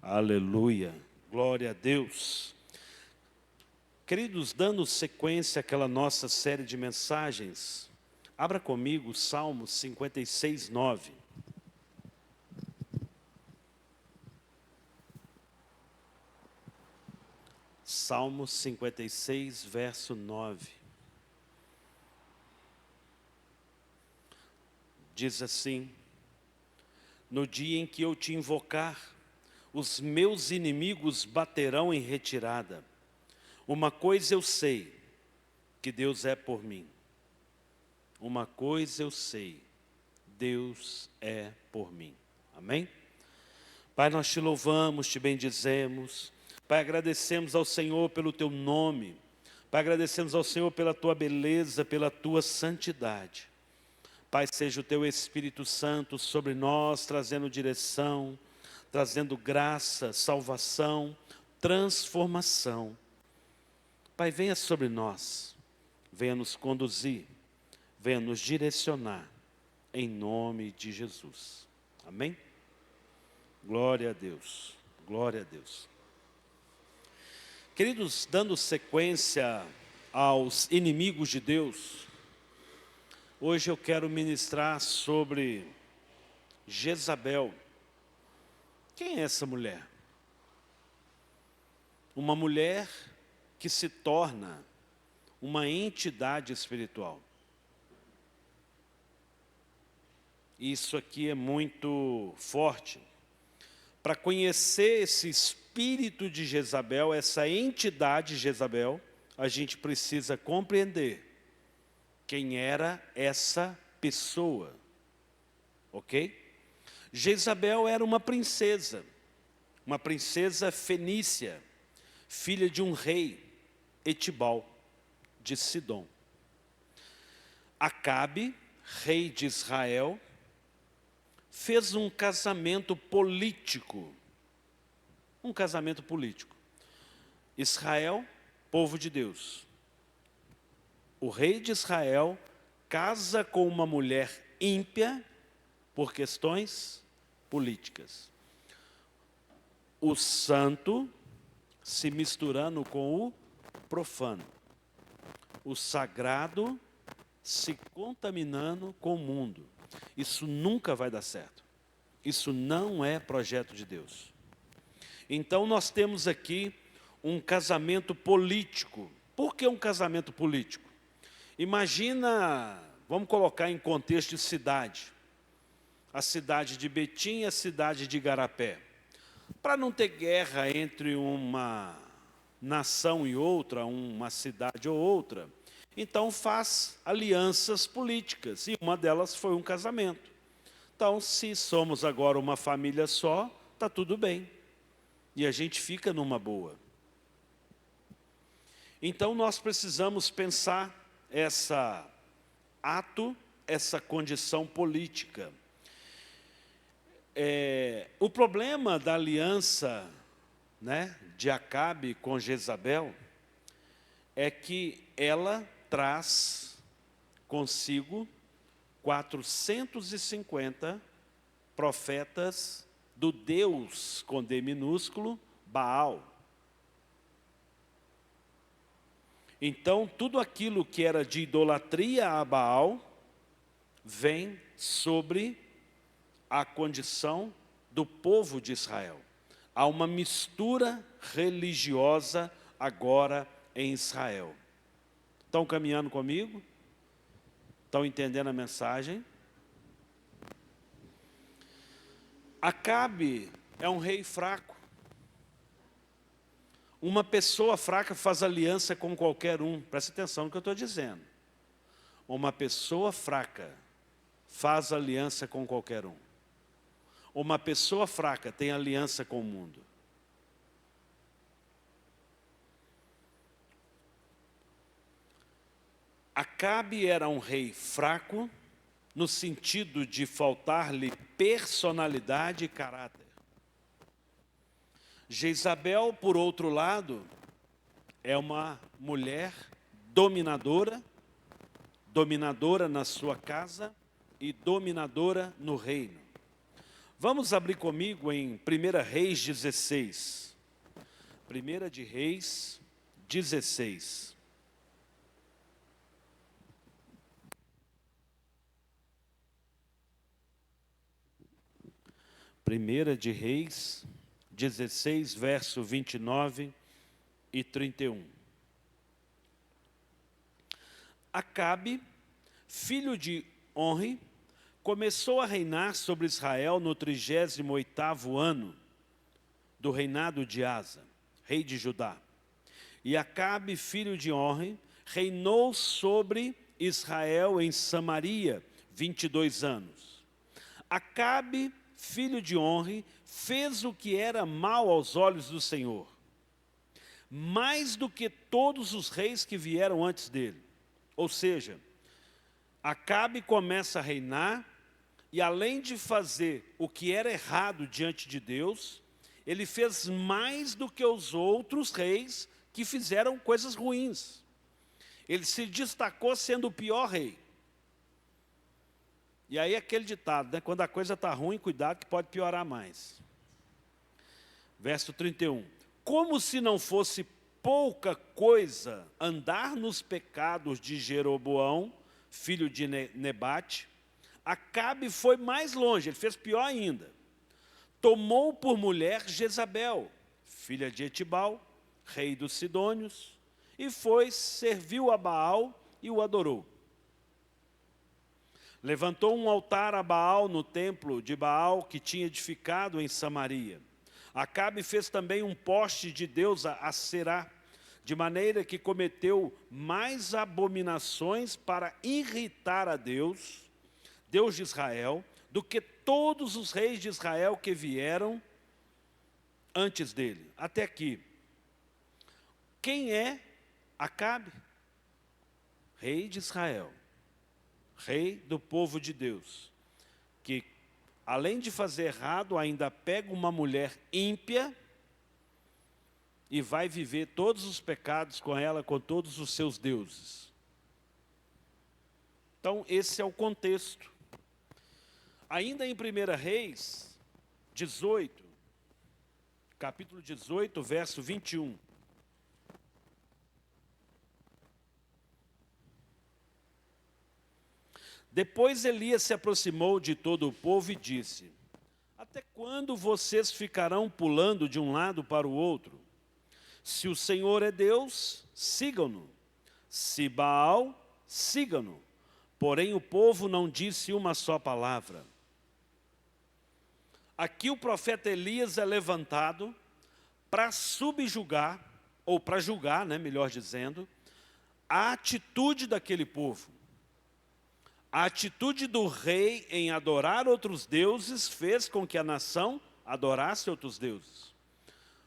Aleluia, glória a Deus. Queridos, dando sequência àquela nossa série de mensagens, abra comigo o Salmo 56, 9. Salmo 56, verso 9. Diz assim: no dia em que eu te invocar, os meus inimigos baterão em retirada. Uma coisa eu sei, que Deus é por mim. Uma coisa eu sei, Deus é por mim. Amém? Pai, nós te louvamos, te bendizemos. Pai, agradecemos ao Senhor pelo teu nome. Pai, agradecemos ao Senhor pela tua beleza, pela tua santidade. Pai, seja o teu Espírito Santo sobre nós, trazendo direção, trazendo graça, salvação, transformação. Pai, venha sobre nós, venha nos conduzir, venha nos direcionar, em nome de Jesus. Amém? Glória a Deus, glória a Deus. Queridos, dando sequência aos inimigos de Deus, hoje eu quero ministrar sobre Jezabel. Quem é essa mulher? Uma mulher que se torna uma entidade espiritual. Isso aqui é muito forte. Para conhecer esse espírito de Jezabel, essa entidade Jezabel, a gente precisa compreender quem era essa pessoa. Ok? Jezabel era uma princesa fenícia, filha de um rei, Etibal, de Sidom. Acabe, rei de Israel, fez um casamento político. Israel, povo de Deus. O rei de Israel casa com uma mulher ímpia por questões políticas. O santo se misturando com o profano. O sagrado se contaminando com o mundo. Isso nunca vai dar certo. Isso não é projeto de Deus. Então nós temos aqui um casamento político. Por que um casamento político? Imagina, vamos colocar em contexto de cidade. A cidade de Betim e a cidade de Igarapé. Para não ter guerra entre uma nação e outra, uma cidade ou outra, então faz alianças políticas, e uma delas foi um casamento. Então, se somos agora uma família só, está tudo bem, e a gente fica numa boa. Então, nós precisamos pensar essa condição política. O problema da aliança, de Acabe com Jezabel é que ela traz consigo 450 profetas do Deus, com D minúsculo, Baal. Então, tudo aquilo que era de idolatria a Baal vem sobre a condição do povo de Israel. Há uma mistura religiosa agora em Israel. Estão caminhando comigo? Estão entendendo a mensagem? Acabe é um rei fraco. Uma pessoa fraca faz aliança com qualquer um. Presta atenção no que eu estou dizendo. Uma pessoa fraca faz aliança com qualquer um. Uma pessoa fraca tem aliança com o mundo. Acabe era um rei fraco, no sentido de faltar-lhe personalidade e caráter. Jezabel, por outro lado, é uma mulher dominadora na sua casa e dominadora no reino. Vamos abrir comigo em 1 Reis 16. 1 de Reis 16. Primeira de Reis 16, verso 29 e 31. Acabe, filho de Onri, começou a reinar sobre Israel no 38º ano do reinado de Asa, rei de Judá. E Acabe, filho de Onri, reinou sobre Israel em Samaria 22 anos. Acabe, filho de Onri, fez o que era mal aos olhos do Senhor, mais do que todos os reis que vieram antes dele. Ou seja, Acabe começa a reinar, e além de fazer o que era errado diante de Deus, ele fez mais do que os outros reis que fizeram coisas ruins. Ele se destacou sendo o pior rei. E aí aquele ditado, né? Quando a coisa está ruim, cuidado que pode piorar mais. Verso 31. Como se não fosse pouca coisa andar nos pecados de Jeroboão, filho de Nebate, Acabe foi mais longe, ele fez pior ainda. Tomou por mulher Jezabel, filha de Etibal, rei dos Sidônios, e serviu a Baal e o adorou. Levantou um altar a Baal no templo de Baal que tinha edificado em Samaria. Acabe fez também um poste de deusa Aserá, de maneira que cometeu mais abominações para irritar a Deus, Deus de Israel, do que todos os reis de Israel que vieram antes dele. Até aqui. Quem é Acabe? Rei de Israel. Rei do povo de Deus, que além de fazer errado, ainda pega uma mulher ímpia e vai viver todos os pecados com ela, com todos os seus deuses. Então, esse é o contexto. Ainda em 1 Reis 18, capítulo 18, verso 21. Depois Elias se aproximou de todo o povo e disse: até quando vocês ficarão pulando de um lado para o outro? Se o Senhor é Deus, sigam-no. Se Baal, sigam-no. Porém o povo não disse uma só palavra. Aqui o profeta Elias é levantado para subjugar, ou para julgar, né, melhor dizendo, a atitude daquele povo. A atitude do rei em adorar outros deuses fez com que a nação adorasse outros deuses.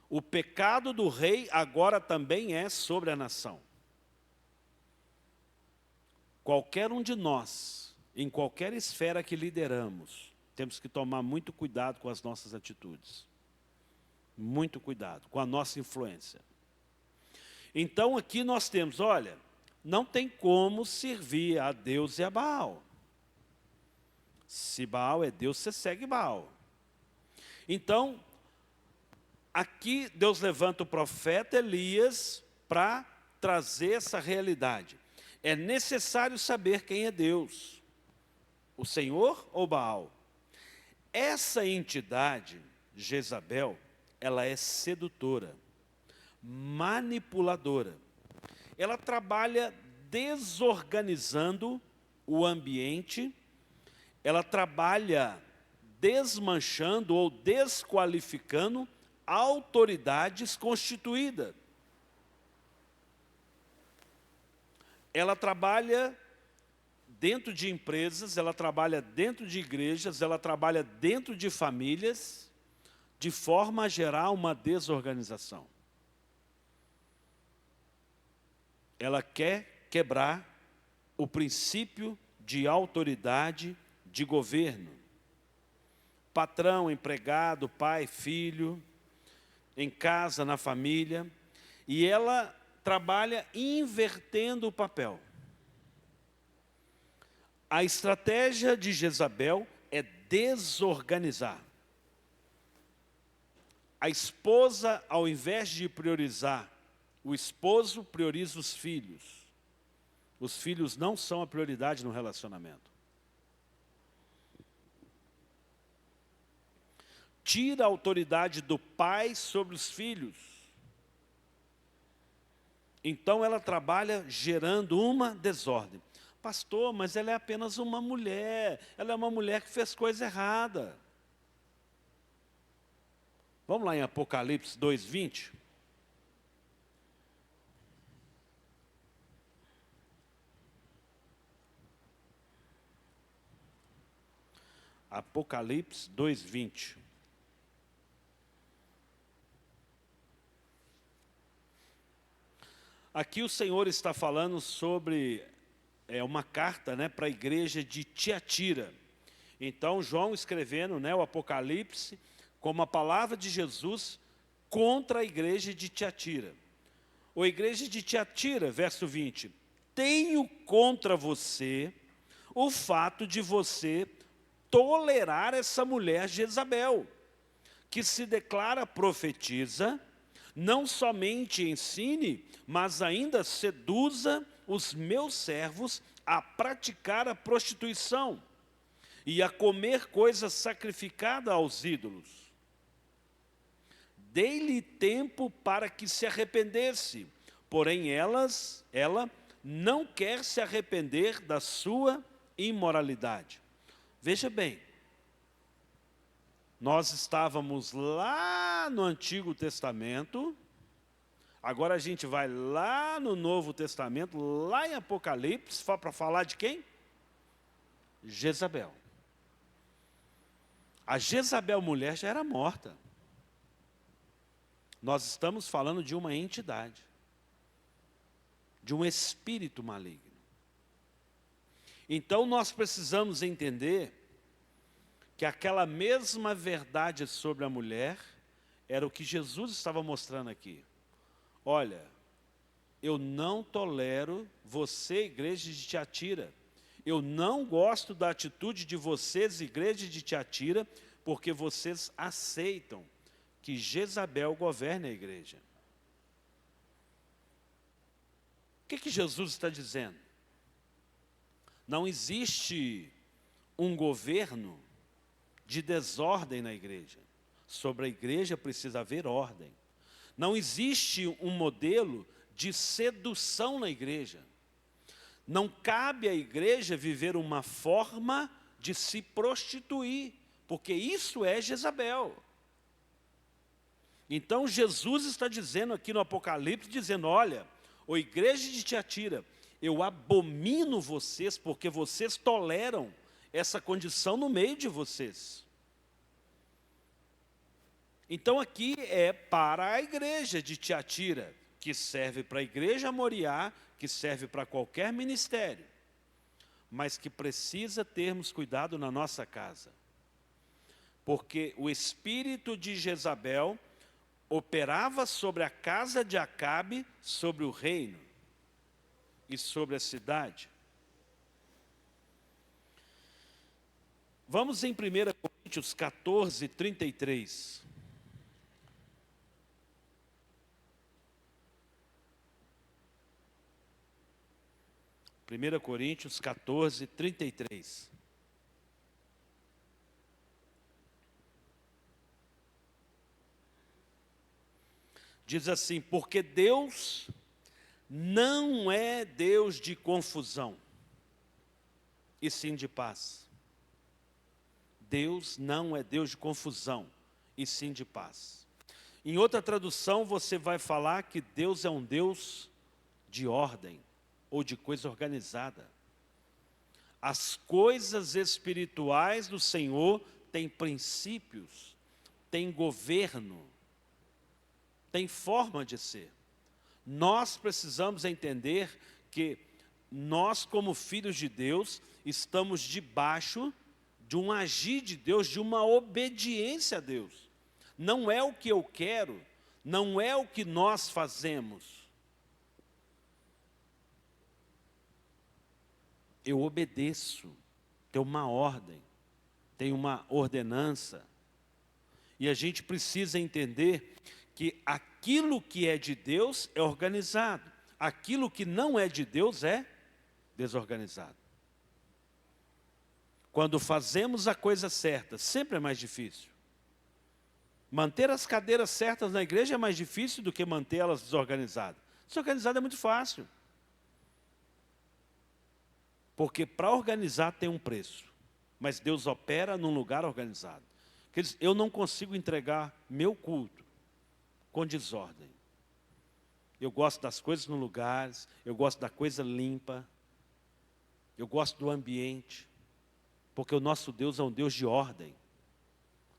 O pecado do rei agora também é sobre a nação. Qualquer um de nós, em qualquer esfera que lideramos, temos que tomar muito cuidado com as nossas atitudes. Muito cuidado com a nossa influência. Então aqui nós temos, olha, não tem como servir a Deus e a Baal. Se Baal é Deus, você segue Baal. Então, aqui Deus levanta o profeta Elias para trazer essa realidade. É necessário saber quem é Deus, o Senhor ou Baal. Essa entidade, Jezabel, ela é sedutora, manipuladora. Ela trabalha desorganizando o ambiente, ela trabalha desmanchando ou desqualificando autoridades constituídas. Ela trabalha dentro de empresas, ela trabalha dentro de igrejas, ela trabalha dentro de famílias, de forma a gerar uma desorganização. Ela quer quebrar o princípio de autoridade de governo. Patrão, empregado, pai, filho, em casa, na família. E ela trabalha invertendo o papel. A estratégia de Jezabel é desorganizar. A esposa, ao invés de priorizar o esposo, prioriza os filhos. Os filhos não são a prioridade no relacionamento. Tira a autoridade do pai sobre os filhos. Então ela trabalha gerando uma desordem. Pastor, mas ela é apenas uma mulher. Ela é uma mulher que fez coisa errada. Vamos lá em Apocalipse 2:20. Apocalipse 2:20. Aqui o Senhor está falando sobre uma carta, para a igreja de Tiatira. Então João escrevendo, o Apocalipse como a palavra de Jesus contra a igreja de Tiatira. A igreja de Tiatira, verso 20. Tenho contra você o fato de você tolerar essa mulher Jezabel, que se declara profetiza, não somente ensine, mas ainda seduza os meus servos a praticar a prostituição e a comer coisas sacrificadas aos ídolos. Dei-lhe tempo para que se arrependesse, porém ela não quer se arrepender da sua imoralidade. Veja bem, nós estávamos lá no Antigo Testamento, agora a gente vai lá no Novo Testamento, lá em Apocalipse, para falar de quem? Jezabel. A Jezabel mulher já era morta. Nós estamos falando de uma entidade, de um espírito maligno. Então nós precisamos entender que aquela mesma verdade sobre a mulher era o que Jesus estava mostrando aqui. Olha, eu não tolero você, igreja de Tiatira. Eu não gosto da atitude de vocês, igreja de Tiatira, porque vocês aceitam que Jezabel governe a igreja. O que Jesus está dizendo? Não existe um governo de desordem na igreja. Sobre a igreja precisa haver ordem. Não existe um modelo de sedução na igreja. Não cabe à igreja viver uma forma de se prostituir, porque isso é Jezabel. Então Jesus está dizendo aqui no Apocalipse, dizendo, olha, ô igreja de Tiatira, eu abomino vocês porque vocês toleram essa condição no meio de vocês. Então aqui é para a igreja de Tiatira, que serve para a igreja Moriá, que serve para qualquer ministério, mas que precisa termos cuidado na nossa casa. Porque o espírito de Jezabel operava sobre a casa de Acabe, sobre o reino e sobre a cidade. Vamos em 1 Coríntios 14:33. Primeira Coríntios 14:33. Diz assim, porque Deus não é Deus de confusão, e sim de paz. Deus não é Deus de confusão, e sim de paz. Em outra tradução, você vai falar que Deus é um Deus de ordem, ou de coisa organizada. As coisas espirituais do Senhor têm princípios, têm governo, têm forma de ser. Nós precisamos entender que nós, como filhos de Deus, estamos debaixo de um agir de Deus, de uma obediência a Deus. Não é o que eu quero, não é o que nós fazemos. Eu obedeço, tem uma ordem, tem uma ordenança. E a gente precisa entender que aquilo que é de Deus é organizado. Aquilo que não é de Deus é desorganizado. Quando fazemos a coisa certa, sempre é mais difícil. Manter as cadeiras certas na igreja é mais difícil do que manter elas desorganizadas. Desorganizado é muito fácil. Porque para organizar tem um preço. Mas Deus opera num lugar organizado. Quer dizer, eu não consigo entregar meu culto com desordem. Eu gosto das coisas no lugar, eu gosto da coisa limpa, eu gosto do ambiente, porque o nosso Deus é um Deus de ordem.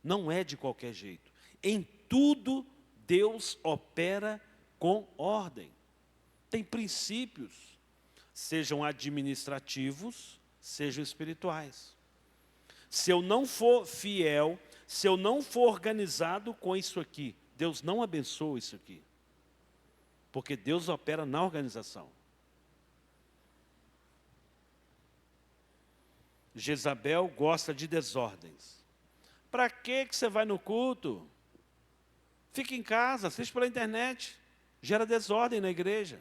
Não é de qualquer jeito. Em tudo, Deus opera com ordem. Tem princípios, sejam administrativos, sejam espirituais. Se eu não for fiel, se eu não for organizado com isso aqui, Deus não abençoa isso aqui. Porque Deus opera na organização. Jezabel gosta de desordens. Para que você vai no culto? Fica em casa, assiste pela internet. Gera desordem na igreja.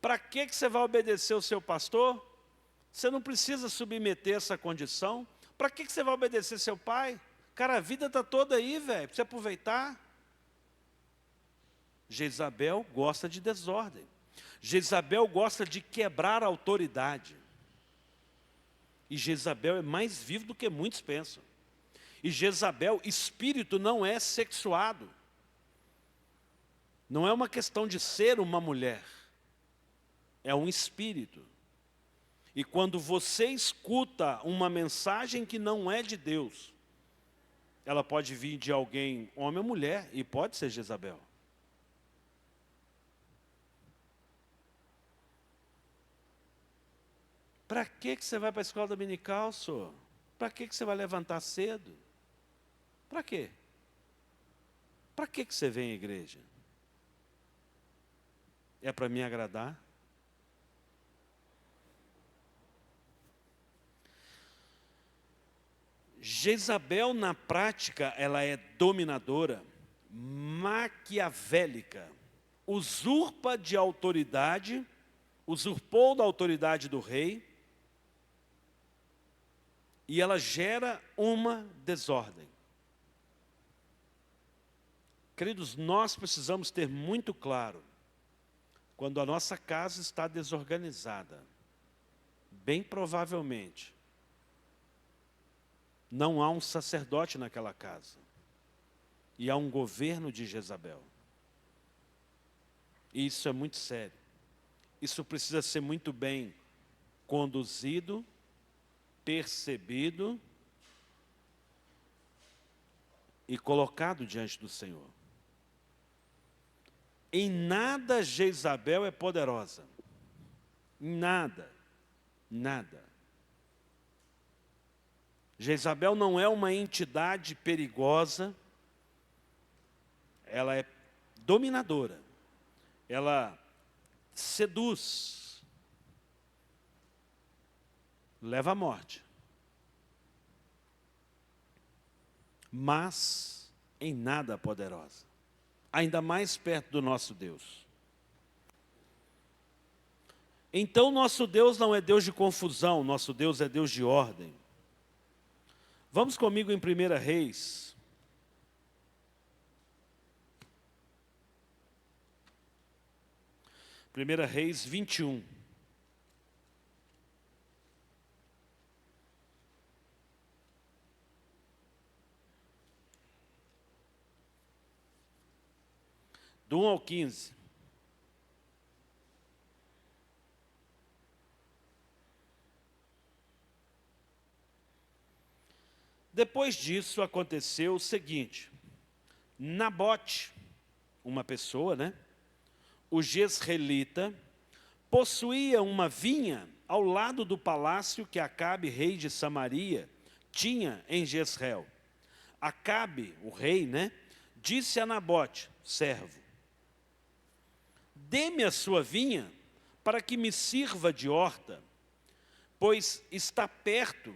Para que você vai obedecer o seu pastor? Você não precisa submeter essa condição. Para que você vai obedecer seu pai? Cara, a vida está toda aí, velho, para você aproveitar. Jezabel gosta de desordem. Jezabel gosta de quebrar a autoridade. E Jezabel é mais vivo do que muitos pensam. E Jezabel, espírito não é sexuado. Não é uma questão de ser uma mulher. É um espírito. E quando você escuta uma mensagem que não é de Deus, ela pode vir de alguém, homem ou mulher, e pode ser Jezabel. Para que você vai para a escola dominical, senhor? Para que você vai levantar cedo? Para quê? Para que você vem à igreja? É para me agradar? Jezabel, na prática, ela é dominadora, maquiavélica, usurpa de autoridade, usurpou da autoridade do rei, e ela gera uma desordem. Queridos, nós precisamos ter muito claro, quando a nossa casa está desorganizada, bem provavelmente, não há um sacerdote naquela casa. E há um governo de Jezabel. E isso é muito sério. Isso precisa ser muito bem conduzido, percebido e colocado diante do Senhor. Em nada Jezabel é poderosa. Em nada. Nada. Jezabel não é uma entidade perigosa, ela é dominadora, ela seduz, leva à morte, mas em nada poderosa, ainda mais perto do nosso Deus. Então nosso Deus não é Deus de confusão, nosso Deus é Deus de ordem. Vamos comigo em 1 Reis. 1 Reis 21. Do 1 ao 15. Depois disso aconteceu o seguinte: Nabote, uma pessoa, né? O jezreelita, possuía uma vinha ao lado do palácio que Acabe, rei de Samaria, tinha em Jezreel. Acabe, o rei, né? Disse a Nabote, servo: dê-me a sua vinha para que me sirva de horta, pois está perto,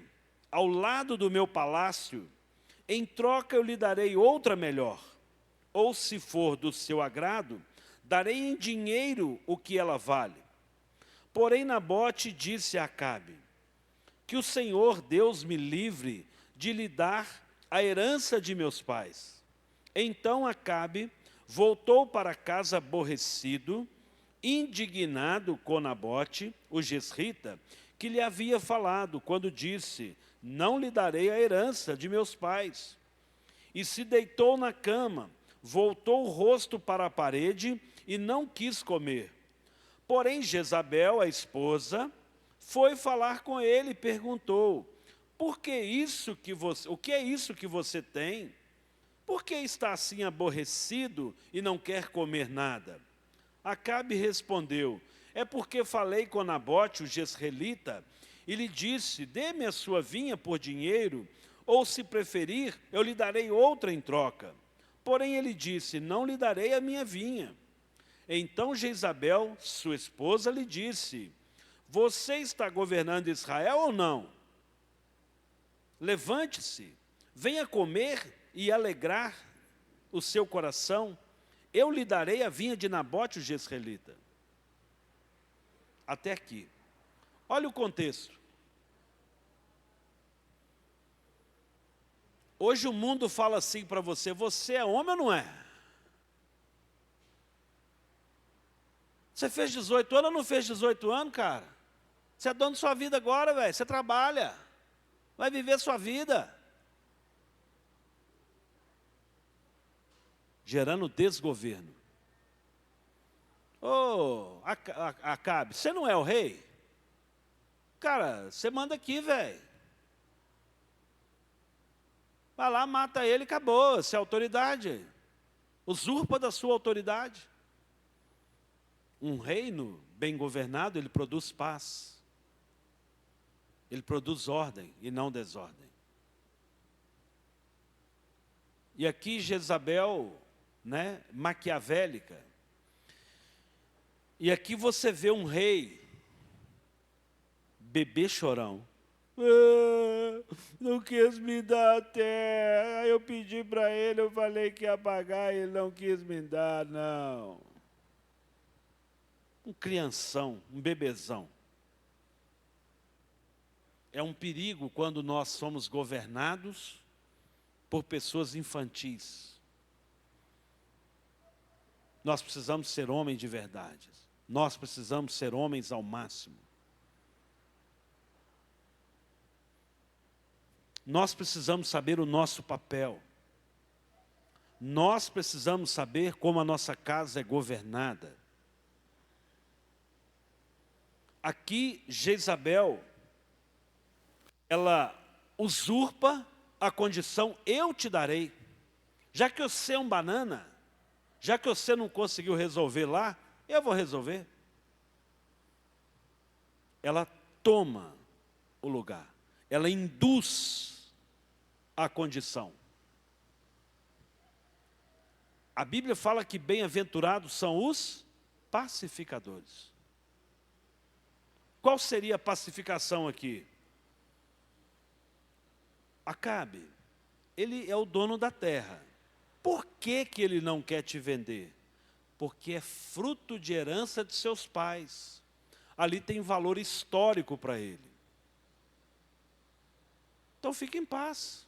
ao lado do meu palácio, Em troca eu lhe darei outra melhor, ou se for do seu agrado, darei em dinheiro o que ela vale. Porém Nabote disse a Acabe, que o Senhor Deus me livre de lhe dar a herança de meus pais. Então Acabe voltou para casa aborrecido, indignado com Nabote, o jezreelita, que lhe havia falado, quando disse, não lhe darei a herança de meus pais. E se deitou na cama, voltou o rosto para a parede e não quis comer. Porém Jezabel, a esposa, foi falar com ele e perguntou, o que é isso que você tem? Por que está assim aborrecido e não quer comer nada? Acabe respondeu, é porque falei com Nabote, o jezreelita, e lhe disse, dê-me a sua vinha por dinheiro, ou se preferir, eu lhe darei outra em troca. Porém ele disse, não lhe darei a minha vinha. Então Jezabel, sua esposa, lhe disse, você está governando Israel ou não? Levante-se, venha comer e alegrar o seu coração, eu lhe darei a vinha de Nabote, o jezreelita. Até aqui. Olha o contexto. Hoje o mundo fala assim para você, você é homem ou não é? Você fez 18 anos ou não fez 18 anos, cara? Você é dono de sua vida agora, velho. Você trabalha. Vai viver sua vida. Gerando desgoverno. Ô, Acabe, você não é o rei? Cara, você manda aqui, velho. Vai lá, mata ele e acabou. Você é autoridade. Usurpa da sua autoridade. Um reino bem governado, ele produz paz. Ele produz ordem e não desordem. E aqui Jezabel, né, maquiavélica. E aqui você vê um rei, bebê chorão. Não quis me dar a terra. Eu pedi para ele, eu falei que ia pagar, ele não quis me dar, não. Um crianção, um bebezão. É um perigo quando nós somos governados por pessoas infantis. Nós precisamos ser homens de verdade. Nós precisamos ser homens ao máximo. Nós precisamos saber o nosso papel. Nós precisamos saber como a nossa casa é governada. Aqui, Jezabel, ela usurpa a condição, eu te darei. Já que você é um banana, já que você não conseguiu resolver lá, eu vou resolver. Ela toma o lugar, ela induz a condição. A Bíblia fala que bem-aventurados são os pacificadores. Qual seria a pacificação aqui? Acabe, ele é o dono da terra. Por que que ele não quer te vender? Porque é fruto de herança de seus pais. Ali tem valor histórico para ele. Então fique em paz.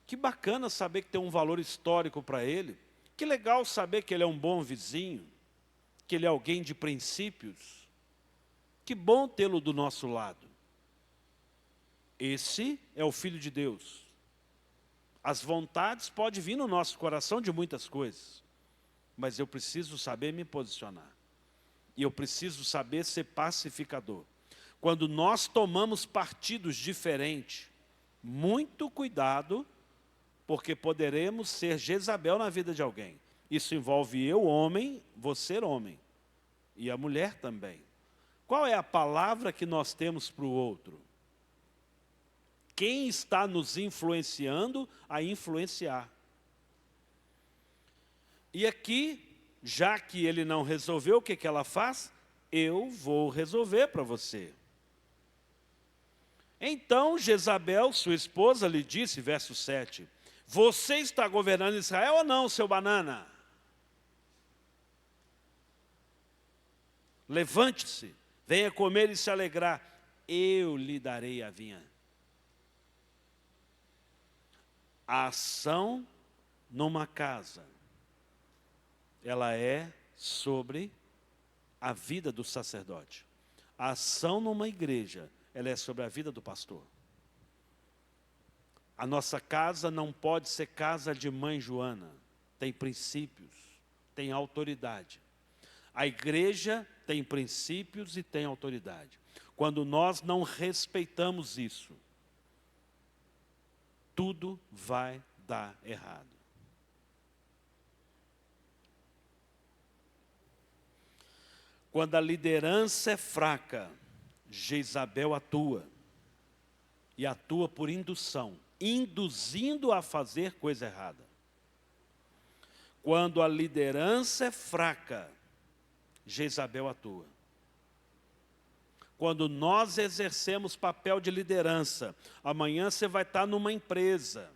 Que bacana saber que tem um valor histórico para ele. Que legal saber que ele é um bom vizinho. Que ele é alguém de princípios. Que bom tê-lo do nosso lado. Esse é o Filho de Deus. As vontades podem vir no nosso coração de muitas coisas. Mas eu preciso saber me posicionar. E eu preciso saber ser pacificador. Quando nós tomamos partidos diferentes, muito cuidado, porque poderemos ser Jezabel na vida de alguém. Isso envolve eu, homem, você, homem. E a mulher também. Qual é a palavra que nós temos para o outro? Quem está nos influenciando a influenciar? E aqui, já que ele não resolveu, o que que ela faz? Eu vou resolver para você. Então Jezabel, sua esposa, lhe disse, verso 7, você está governando Israel ou não, seu banana? Levante-se, venha comer e se alegrar, eu lhe darei a vinha. A ação numa casa, ela é sobre a vida do sacerdote. A ação numa igreja, ela é sobre a vida do pastor. A nossa casa não pode ser casa de mãe Joana. Tem princípios, tem autoridade. A igreja tem princípios e tem autoridade. Quando nós não respeitamos isso, tudo vai dar errado. Quando a liderança é fraca, Jezabel atua. E atua por indução, induzindo a fazer coisa errada. Quando a liderança é fraca, Jezabel atua. Quando nós exercemos papel de liderança, amanhã você vai estar numa empresa,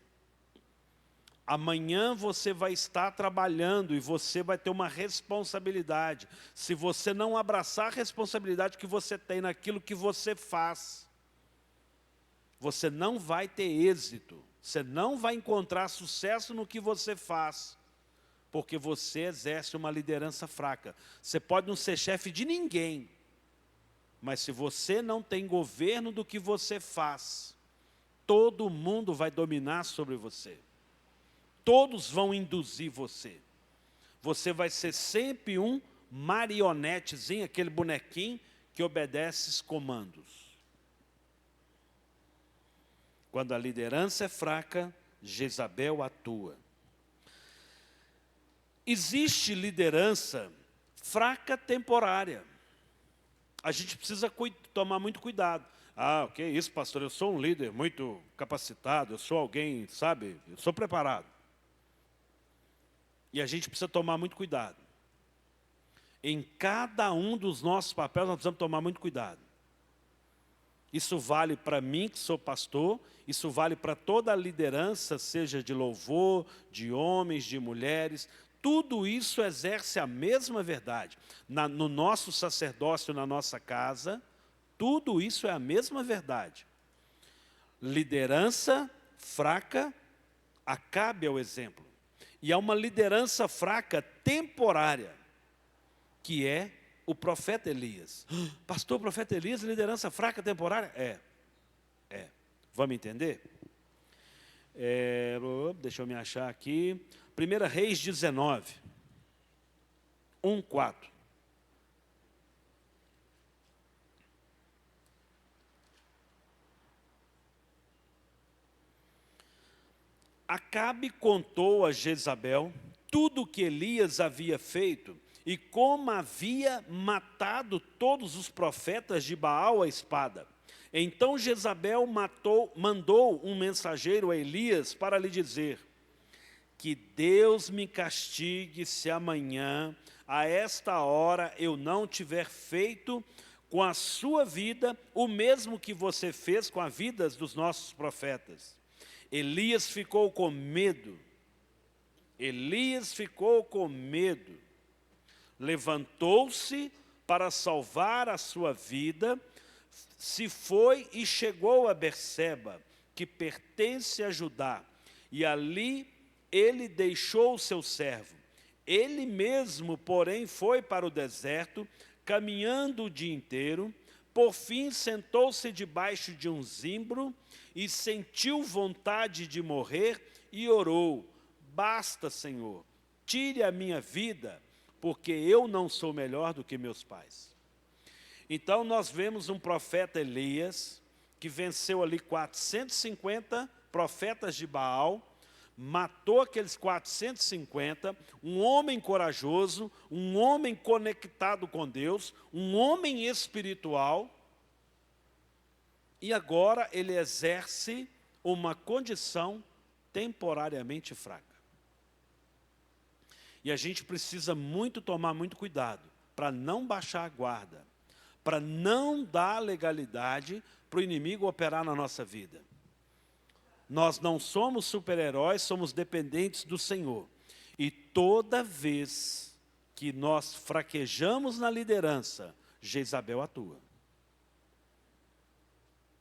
amanhã você vai estar trabalhando e você vai ter uma responsabilidade. Se você não abraçar a responsabilidade que você tem naquilo que você faz, você não vai ter êxito, você não vai encontrar sucesso no que você faz, porque você exerce uma liderança fraca. Você pode não ser chefe de ninguém, mas se você não tem governo do que você faz, todo mundo vai dominar sobre você. Todos vão induzir você. Você vai ser sempre um marionetezinho, aquele bonequinho que obedece os comandos. Quando a liderança é fraca, Jezabel atua. Existe liderança fraca temporária. A gente precisa tomar muito cuidado. Ah, o que é isso, pastor? Eu sou um líder muito capacitado, eu sou alguém, sabe, eu sou preparado. E a gente precisa tomar muito cuidado. Em cada um dos nossos papéis, nós precisamos tomar muito cuidado. Isso vale para mim, que sou pastor, isso vale para toda a liderança, seja de louvor, de homens, de mulheres. Tudo isso exerce a mesma verdade. No nosso sacerdócio, na nossa casa, tudo isso é a mesma verdade. Liderança fraca, acabe ao exemplo. E há uma liderança fraca temporária, que é o profeta Elias. Pastor, o profeta Elias, liderança fraca temporária? É. Vamos entender? Deixa eu me achar aqui. 1 Reis 19, 1:4. Acabe contou a Jezabel tudo o que Elias havia feito e como havia matado todos os profetas de Baal à espada. Então Jezabel mandou um mensageiro a Elias para lhe dizer: que Deus me castigue se amanhã, a esta hora, eu não tiver feito com a sua vida o mesmo que você fez com a vida dos nossos profetas. Elias ficou com medo. Levantou-se para salvar a sua vida, se foi e chegou a Berseba, que pertence a Judá, e ali ele deixou o seu servo. Ele mesmo, porém, foi para o deserto, caminhando o dia inteiro. Por fim, sentou-se debaixo de um zimbro e sentiu vontade de morrer e orou: basta, Senhor, tire a minha vida, porque eu não sou melhor do que meus pais. Então nós vemos um profeta Elias, que venceu ali 450 profetas de Baal, matou aqueles 450, um homem corajoso, um homem conectado com Deus, um homem espiritual, e agora ele exerce uma condição temporariamente fraca. E a gente precisa tomar muito cuidado para não baixar a guarda, para não dar legalidade para o inimigo operar na nossa vida. Nós não somos super-heróis, somos dependentes do Senhor. E toda vez que nós fraquejamos na liderança, Jezabel atua.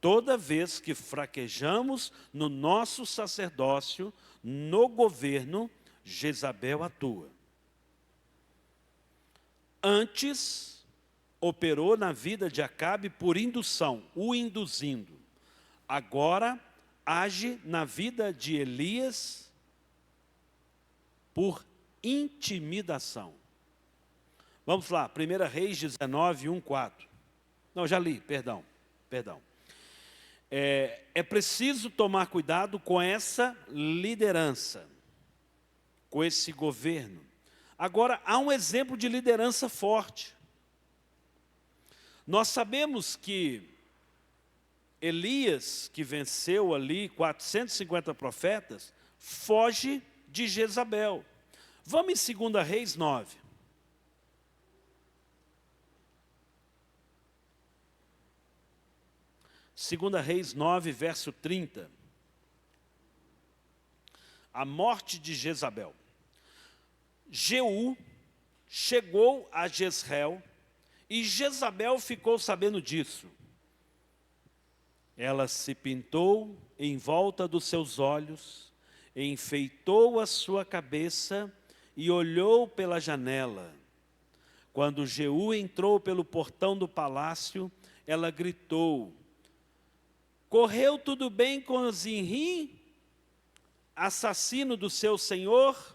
Toda vez que fraquejamos no nosso sacerdócio, no governo, Jezabel atua. Antes, operou na vida de Acabe por indução, o induzindo. Agora, age na vida de Elias por intimidação. Vamos lá, 1 Reis 19, 1, 4. Não, já li, perdão. É preciso tomar cuidado com essa liderança, com esse governo. Agora, há um exemplo de liderança forte. Nós sabemos que Elias, que venceu ali 450 profetas, foge de Jezabel. Vamos em 2 Reis 9. Segunda Reis 9, verso 30. A morte de Jezabel. Jeú chegou a Jezreel e Jezabel ficou sabendo disso. Ela se pintou em volta dos seus olhos, enfeitou a sua cabeça e olhou pela janela. Quando Jeú entrou pelo portão do palácio, ela gritou: correu tudo bem com Zinri, assassino do seu senhor?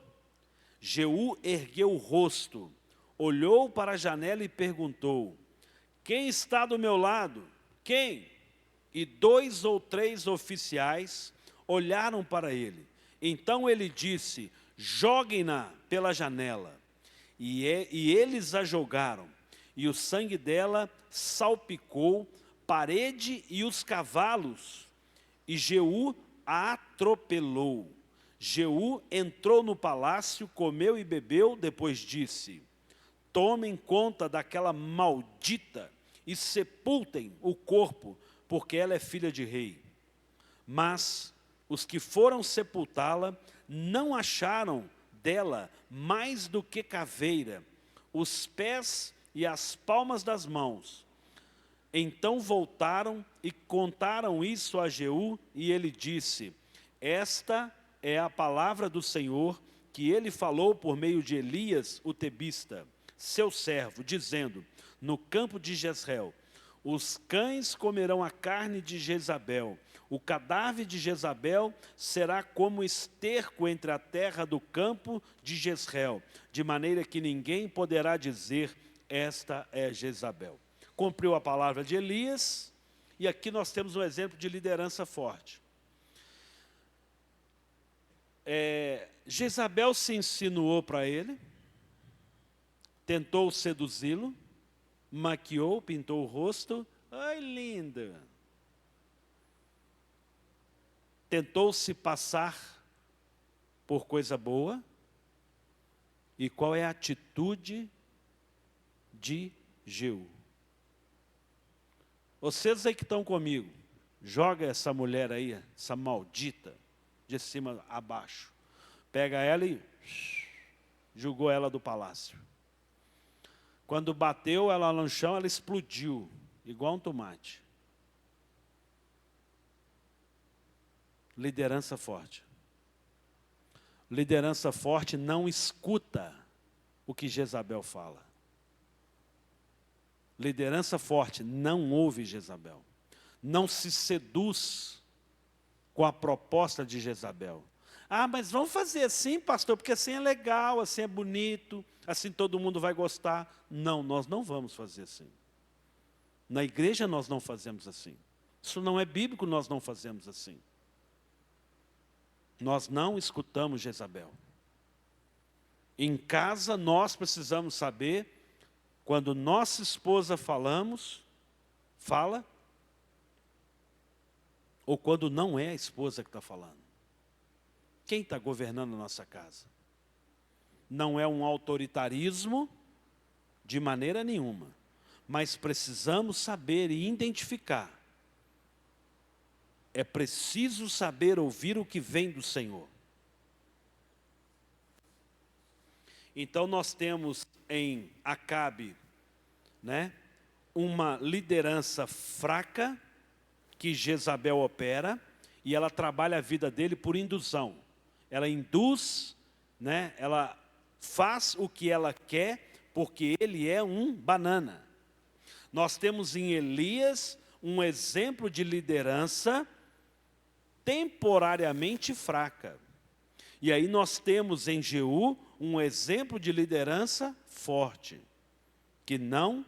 Jeú ergueu o rosto, olhou para a janela e perguntou: quem está do meu lado? Quem? E 2 ou 3 oficiais olharam para ele. Então ele disse: joguem-na pela janela. E eles a jogaram, e o sangue dela salpicou parede e os cavalos, e Jeú a atropelou. Jeú entrou no palácio, comeu e bebeu, depois disse: tomem conta daquela maldita e sepultem o corpo, porque ela é filha de rei. Mas os que foram sepultá-la não acharam dela mais do que caveira, os pés e as palmas das mãos. Então voltaram e contaram isso a Jeú, e ele disse: esta é a palavra do Senhor que ele falou por meio de Elias, o tebista, seu servo, dizendo: no campo de Jezreel, os cães comerão a carne de Jezabel, o cadáver de Jezabel será como esterco entre a terra do campo de Jezreel, de maneira que ninguém poderá dizer: esta é Jezabel. Cumpriu a palavra de Elias, e aqui nós temos um exemplo de liderança forte. Jezabel se insinuou para ele, tentou seduzi-lo, maquiou, pintou o rosto. Ai, linda! Tentou se passar por coisa boa. E qual é a atitude de Jeú? Vocês aí que estão comigo, joga essa mulher aí, essa maldita, de cima a baixo. Pega ela e jogou ela do palácio. Quando bateu ela no chão, ela explodiu, igual um tomate. Liderança forte. Liderança forte não escuta o que Jezabel fala. Liderança forte não ouve Jezabel. Não se seduz com a proposta de Jezabel. Ah, mas vamos fazer assim, pastor, porque assim é legal, assim é bonito, assim todo mundo vai gostar. Não, nós não vamos fazer assim. Na igreja nós não fazemos assim. Isso não é bíblico, nós não fazemos assim. Nós não escutamos Jezabel. Em casa nós precisamos saber, quando nossa esposa fala, ou quando não é a esposa que está falando. Quem está governando a nossa casa? Não é um autoritarismo de maneira nenhuma, mas precisamos saber e identificar É preciso saber ouvir o que vem do Senhor. Então nós temos em Acabe, né, uma liderança fraca que Jezabel opera, e ela trabalha a vida dele por indução. Ela induz, né, ela faz o que ela quer, porque ele é um banana. Nós temos em Elias um exemplo de liderança temporariamente fraca. E aí nós temos em Jeú um exemplo de liderança forte, que não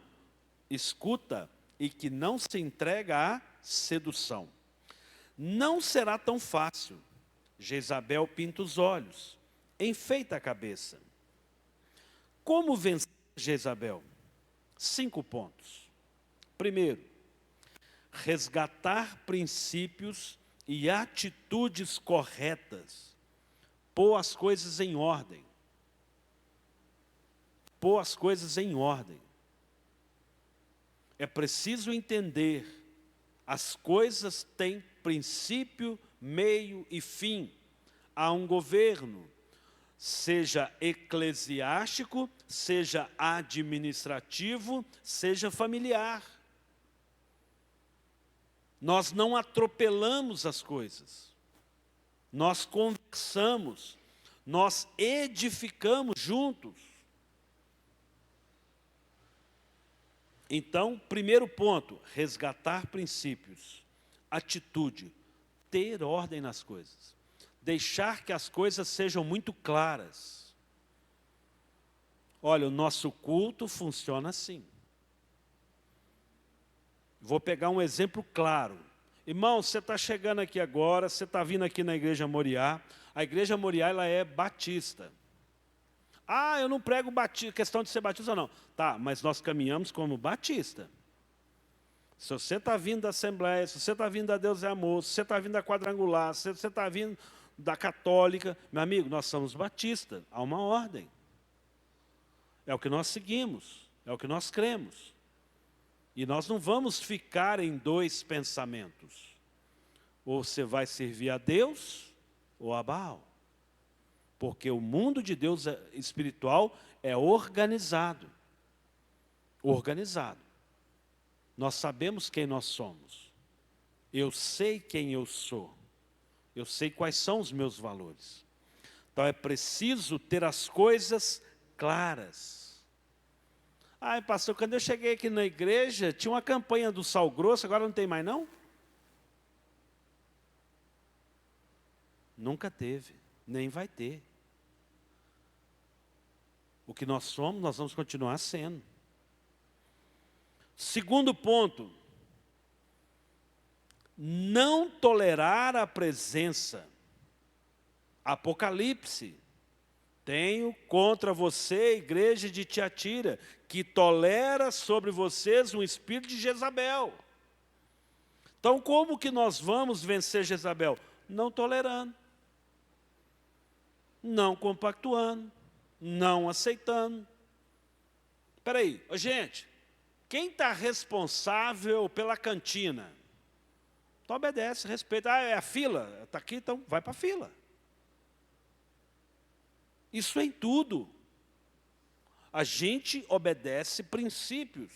escuta e que não se entrega à sedução. Não será tão fácil. Jezabel pinta os olhos, enfeita a cabeça. Como vencer Jezabel? 5 pontos. Primeiro, resgatar princípios e atitudes corretas. Pôr as coisas em ordem. Pôr as coisas em ordem. É preciso entender, as coisas têm princípio, meio e fim. Há um governo, seja eclesiástico, seja administrativo, seja familiar. Nós não atropelamos as coisas. Nós conversamos, nós edificamos juntos. Então, primeiro ponto, resgatar princípios. Atitude, ter ordem nas coisas. Deixar que as coisas sejam muito claras. Olha, o nosso culto funciona assim. Vou pegar um exemplo claro. Irmão, você está chegando aqui agora, você está vindo aqui na Igreja Moriá. A Igreja Moriá, ela é batista. Ah, eu não prego questão de ser batista, não. Tá, mas nós caminhamos como batista. Se você está vindo da Assembleia, se você está vindo da Deus é Amor, se você está vindo da Quadrangular, se você está vindo da Católica, meu amigo, nós somos batistas, há uma ordem. É o que nós seguimos, é o que nós cremos. E nós não vamos ficar em 2 pensamentos. Ou você vai servir a Deus ou a Baal. Porque o mundo de Deus espiritual é organizado. Organizado. Nós sabemos quem nós somos. Eu sei quem eu sou. Eu sei quais são os meus valores. Então é preciso ter as coisas claras. Ai, pastor, quando eu cheguei aqui na igreja, tinha uma campanha do sal grosso, agora não tem mais não? Nunca teve, nem vai ter. O que nós somos, nós vamos continuar sendo. Segundo ponto, não tolerar a presença. Apocalipse. Tenho contra você, igreja de Tiatira, que tolera sobre vocês um espírito de Jezabel. Então, como que nós vamos vencer Jezabel? Não tolerando, não compactuando, não aceitando. Espera aí, gente, quem está responsável pela cantina? Então obedece, respeita. Ah, é a fila? Está aqui, então vai para a fila. Isso é em tudo. A gente obedece princípios.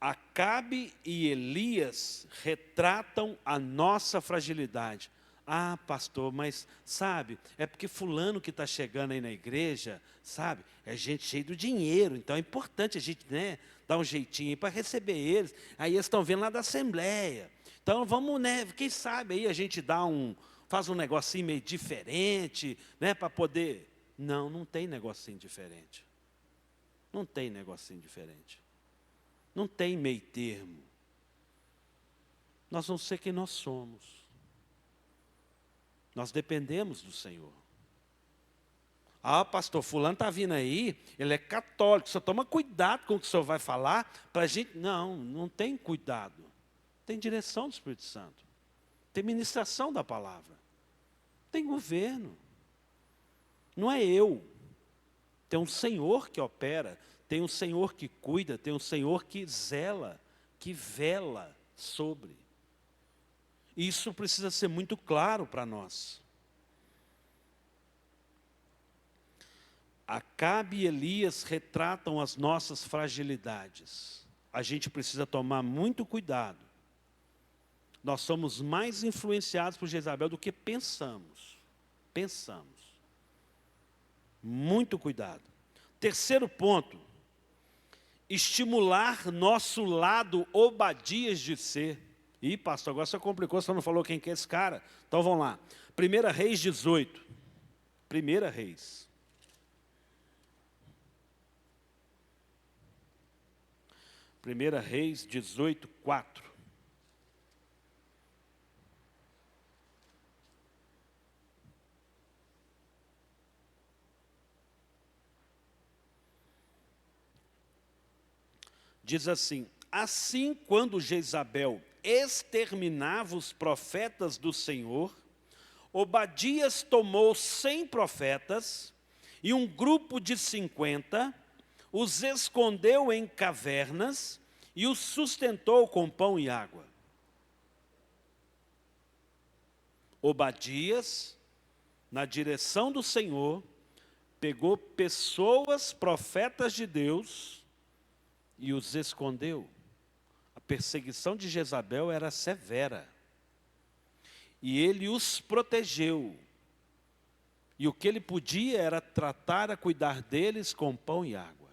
Acabe e Elias retratam a nossa fragilidade. Ah, pastor, mas sabe, é porque fulano que está chegando aí na igreja, sabe, é gente cheia do dinheiro, então é importante a gente, né, dar um jeitinho para receber eles. Aí eles estão vindo lá da Assembleia. Então vamos, né, quem sabe aí a gente faz um negocinho meio diferente, né, para poder... Não, não tem negocinho diferente. Não tem negocinho diferente. Não tem meio termo. Nós vamos ser quem nós somos. Nós dependemos do Senhor. Ah, pastor, fulano está vindo aí, ele é católico, só toma cuidado com o que o senhor vai falar, para a gente... Não, não tem cuidado. Tem direção do Espírito Santo. Tem ministração da palavra. Tem governo. Não é eu. Tem um Senhor que opera. tem um Senhor que cuida, tem um Senhor que zela, que vela sobre. Isso precisa ser muito claro para nós. Acabe e Elias retratam as nossas fragilidades. A gente precisa tomar muito cuidado. Nós somos mais influenciados por Jezabel do que pensamos. Muito cuidado. Terceiro ponto. Estimular nosso lado Obadias de ser. Ih, pastor, agora você complicou, você não falou quem que é esse cara. Então vamos lá. 1 Reis 18. 1 Reis. Primeira Reis 18, 4. Diz assim: assim quando Jezabel exterminava os profetas do Senhor, Obadias tomou 100 profetas e um grupo de 50, os escondeu em cavernas e os sustentou com pão e água. Obadias, na direção do Senhor, pegou pessoas, profetas de Deus, e os escondeu. A perseguição de Jezabel era severa. E ele os protegeu. E o que ele podia era tratar, cuidar deles com pão e água.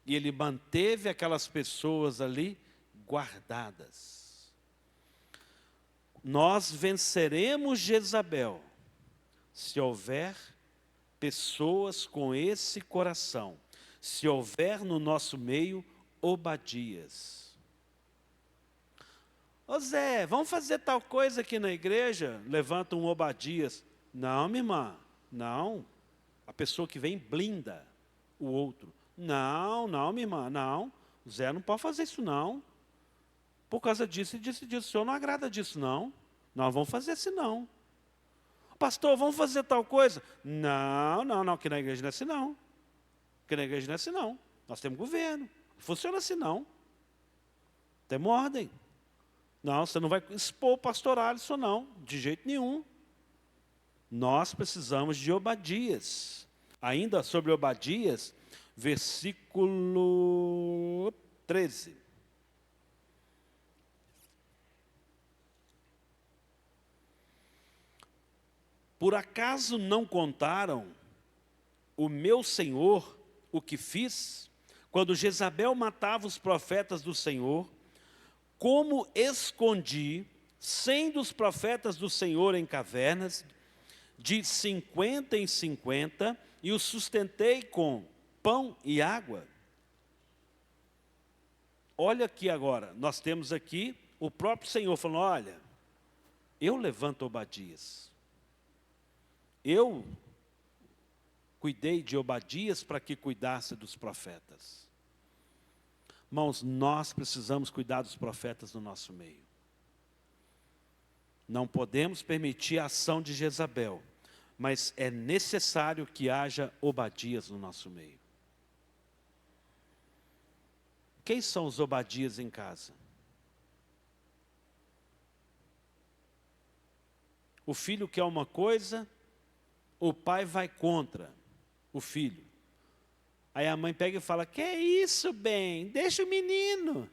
E ele manteve aquelas pessoas ali guardadas. Nós venceremos Jezabel se houver pessoas com esse coração. Se houver no nosso meio Obadias. Ô Zé, vamos fazer tal coisa aqui na igreja? Levanta um Obadias. Não, minha irmã, não. A pessoa que vem blinda o outro. Não, minha irmã, não. O Zé não pode fazer isso, não. Por causa disso e disso e disso. O senhor não agrada disso, não. Nós vamos fazer assim, não. Pastor, vamos fazer tal coisa? Não, aqui na igreja não é assim, não. Aqui na igreja não é assim, não. Nós temos governo. Não funciona assim, não. Temos ordem. Não, você não vai expor o pastoral isso, não. De jeito nenhum. Nós precisamos de Obadias. Ainda sobre Obadias, versículo 13. Por acaso não contaram o meu Senhor o que fiz, quando Jezabel matava os profetas do Senhor, como escondi 100 dos profetas do Senhor em cavernas, de 50 em 50, e os sustentei com pão e água? Olha aqui agora, nós temos aqui o próprio Senhor falando, olha, eu levanto Obadias. Eu cuidei de Obadias para que cuidasse dos profetas. Irmãos, nós precisamos cuidar dos profetas no nosso meio. Não podemos permitir a ação de Jezabel, mas é necessário que haja Obadias no nosso meio. Quem são os Obadias em casa? O filho quer uma coisa, o pai vai contra o filho. Aí a mãe pega e fala, que é isso, bem? Deixa o menino.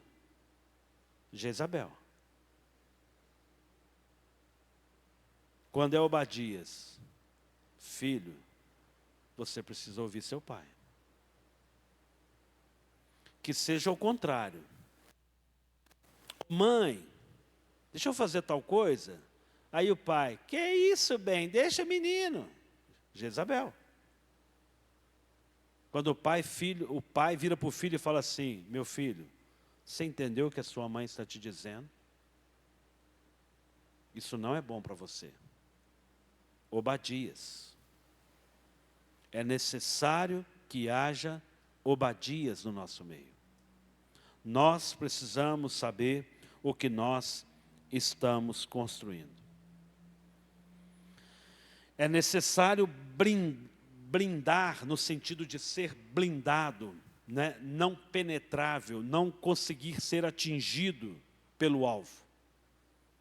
Jezabel. Quando é Obadias, filho, você precisa ouvir seu pai. Que seja o contrário. Mãe, deixa eu fazer tal coisa. Aí o pai, que é isso, bem? Deixa o menino. Jezabel. Quando o pai vira para o filho e fala assim, meu filho, você entendeu o que a sua mãe está te dizendo? Isso não é bom para você. Obadias. É necessário que haja Obadias no nosso meio. Nós precisamos saber o que nós estamos construindo. É necessário blindar no sentido de ser blindado, né? Não penetrável, não conseguir ser atingido pelo alvo.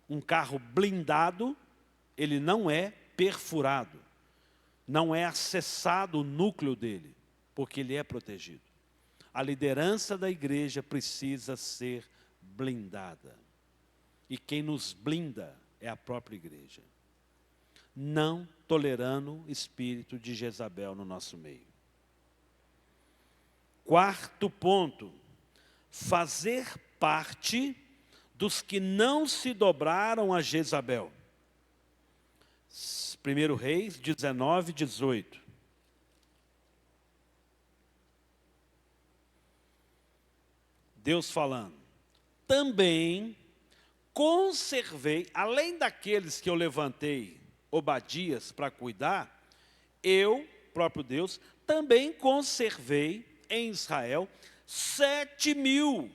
Um carro blindado, ele não é perfurado, não é acessado o núcleo dele, porque ele é protegido. A liderança da igreja precisa ser blindada. E quem nos blinda é a própria igreja. Não tolerando espírito de Jezabel no nosso meio. Quarto ponto, fazer parte dos que não se dobraram a Jezabel. 1 Reis 19, 18. Deus falando, também conservei, além daqueles que eu levantei, Obadias, para cuidar, eu, próprio Deus, também conservei em Israel 7.000,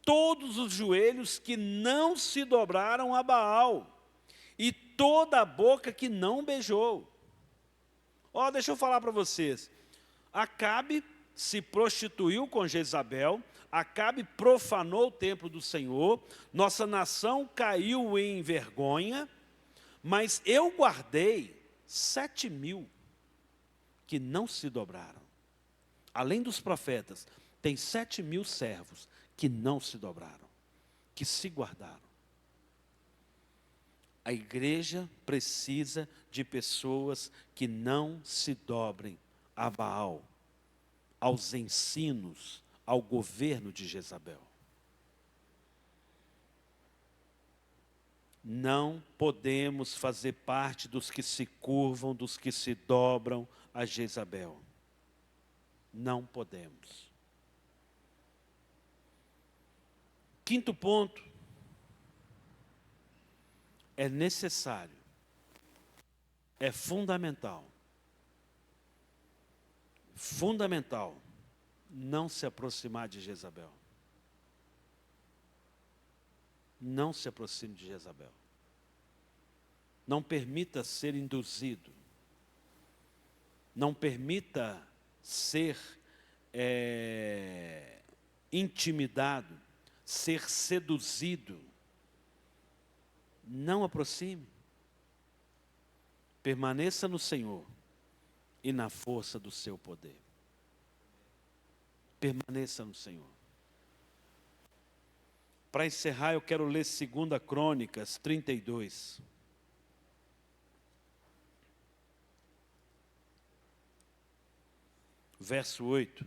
todos os joelhos que não se dobraram a Baal, e toda a boca que não beijou. Ó, deixa eu falar para vocês, Acabe se prostituiu com Jezabel, Acabe profanou o templo do Senhor, nossa nação caiu em vergonha, mas eu guardei 7.000 que não se dobraram. Além dos profetas, tem 7.000 servos que não se dobraram, que se guardaram. A igreja precisa de pessoas que não se dobrem a Baal, aos ensinos, ao governo de Jezabel. Não podemos fazer parte dos que se curvam, dos que se dobram a Jezabel. Não podemos. Quinto ponto. É necessário, é fundamental, não se aproximar de Jezabel. Não se aproxime de Jezabel. Não permita ser induzido. Não permita ser intimidado, ser seduzido. Não aproxime. Permaneça no Senhor e na força do seu poder. Permaneça no Senhor. Para encerrar, eu quero ler 2 Crônicas 32. Verso 8.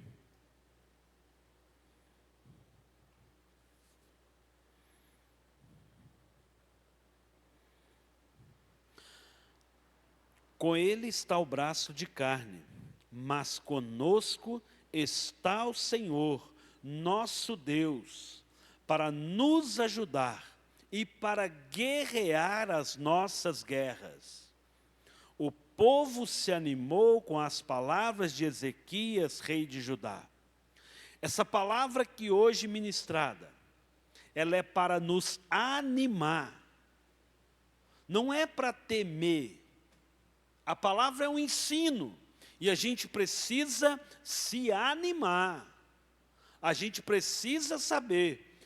Com ele está o braço de carne, mas conosco está o Senhor, nosso Deus, para nos ajudar e para guerrear as nossas guerras. O povo se animou com as palavras de Ezequias, rei de Judá. Essa palavra que hoje ministrada, ela é para nos animar, não é para temer. A palavra é um ensino, e a gente precisa se animar, a gente precisa saber,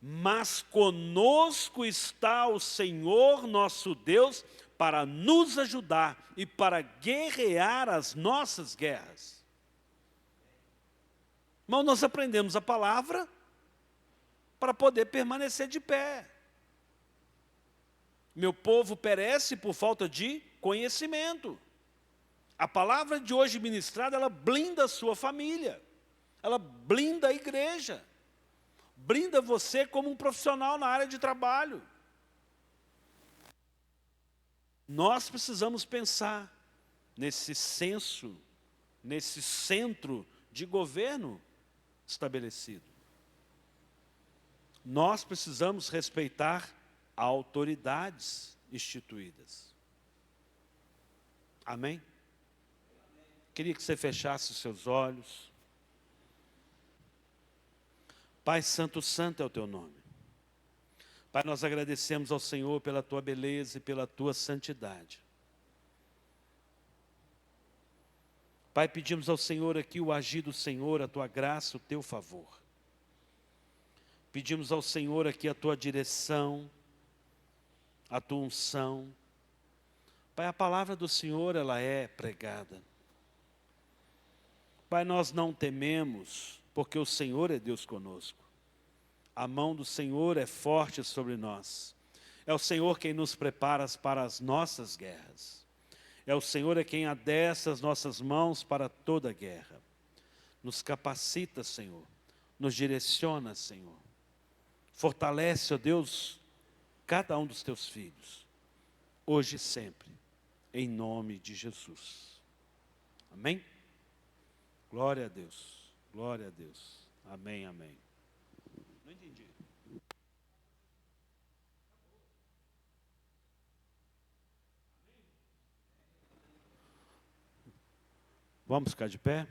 mas conosco está o Senhor nosso Deus, para nos ajudar e para guerrear as nossas guerras. Irmão, nós aprendemos a palavra para poder permanecer de pé. Meu povo perece por falta de conhecimento. A palavra de hoje ministrada, ela blinda a sua família, ela blinda a igreja, blinda você como um profissional na área de trabalho. Nós precisamos pensar nesse censo, nesse centro de governo estabelecido. Nós precisamos respeitar autoridades instituídas. Amém? Queria que você fechasse os seus olhos. Pai Santo, santo é o teu nome. Pai, nós agradecemos ao Senhor pela tua beleza e pela tua santidade. Pai, pedimos ao Senhor aqui o agir do Senhor, a tua graça, o teu favor. Pedimos ao Senhor aqui a tua direção, a tua unção. Pai, a palavra do Senhor, ela é pregada. Pai, nós não tememos, porque o Senhor é Deus conosco. A mão do Senhor é forte sobre nós. É o Senhor quem nos prepara para as nossas guerras. É o Senhor quem adestra as nossas mãos para toda a guerra. Nos capacita, Senhor. Nos direciona, Senhor. Fortalece, ó Deus, cada um dos teus filhos. Hoje e sempre. Em nome de Jesus. Amém? Glória a Deus. Glória a Deus. Amém, amém. Não entendi. Vamos ficar de pé?